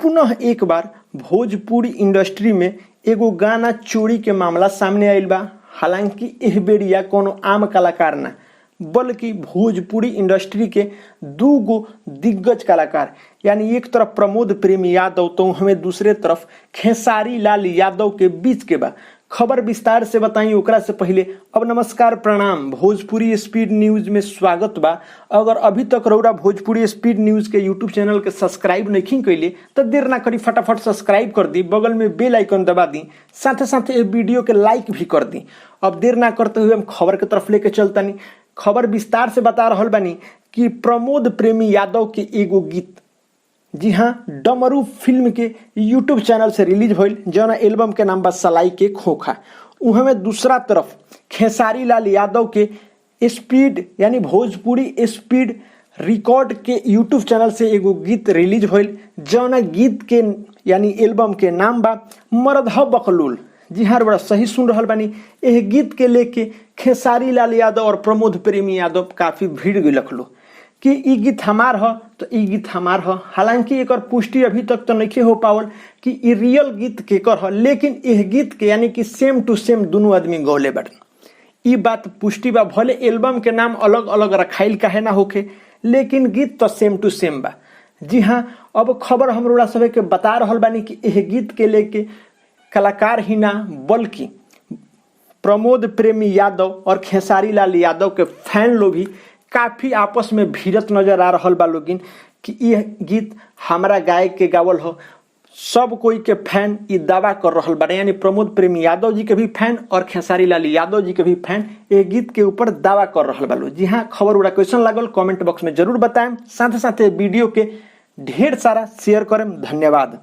पुनः एक बार भोजपुरी इंडस्ट्री में एगो गाना चोरी के मामला सामने आइल बा। हालांकि एह बेरिया कोनो आम कलाकार ना बल्कि भोजपुरी इंडस्ट्री के दू गो दिग्गज कलाकार यानी एक तरफ प्रमोद प्रेम यादव तो हमें दूसरे तरफ खेसारी लाल यादव के बीच के बा। खबर विस्तार से बताई ओकरा से पहले अब नमस्कार प्रणाम, भोजपुरी स्पीड न्यूज में स्वागत बा। अगर अभी तक रउरा भोजपुरी स्पीड न्यूज के यूट्यूब चैनल के सब्सक्राइब नहीं कैले तो देर ना करी, फटाफट सब्सक्राइब कर दी, बगल में बेल आइकन दबा दी, साथ साथ ये वीडियो के लाइक भी कर दी। अब देर ना करते हुए हम खबर की तरफ लेके चलतानी। खबर विस्तार से बता रहल बानी कि प्रमोद प्रेमी यादव के एगो गीत, जी हाँ, डमरू फिल्म के यूट्यूब चैनल से रिलीज भइल, जौन एल्बम के नाम बा सलाई के खोखा। उहे में दूसरा तरफ खेसारी लाल यादव के स्पीड यानी भोजपुरी स्पीड रिकॉर्ड के यूट्यूब चैनल से एगो गीत रिलीज भइल, जौन गीत के यानी एल्बम के नाम बा मर्द ह बकलूल। जी हाँ, बड़ा सही सुन रहल बानी। यह गीत के लेके खेसारी लाल यादव और प्रमोद प्रेमी यादव काफी भीड़ गई लखलो कि ई गीत हमार ह तो ई गीत हमार ह। हालांकि एक पुष्टि अभी तक तो नहीं हो पावल कि ई रियल गीत केकर ह, लेकिन यह गीत के यानी कि सेम टू सेम दोनों आदमी गौले बाटन। ई बात पुष्टि बा, भले एल्बम के नाम अलग अलग रखाइल काहे ना होके, लेकिन गीत तो सेम टू सेम बा। जी हाँ, अब खबर हम रोड़ा सभे के बता रहल बानी कि यह गीत के लेके कलाकार ही ना बल्कि प्रमोद प्रेमी यादव और खेसारी लाल यादव के फैन लोग भी काफी आपस में भिड़त नजर आ रहल बा लोगिन कि यह गीत हमारा गायक के गावल हो। सब कोई के फैन ये दावा कर रहल बा, यानी प्रमोद प्रेमी यादव जी के भी फैन और खेसारी लाल यादव जी के भी फैन ये गीत के ऊपर दावा कर रहल बा लोग। जी हाँ, खबर उड़ा कैसन लागल कमेंट बॉक्स में जरूर बताएं, साथ साथ वीडियो के ढेर सारा शेयर करें। धन्यवाद।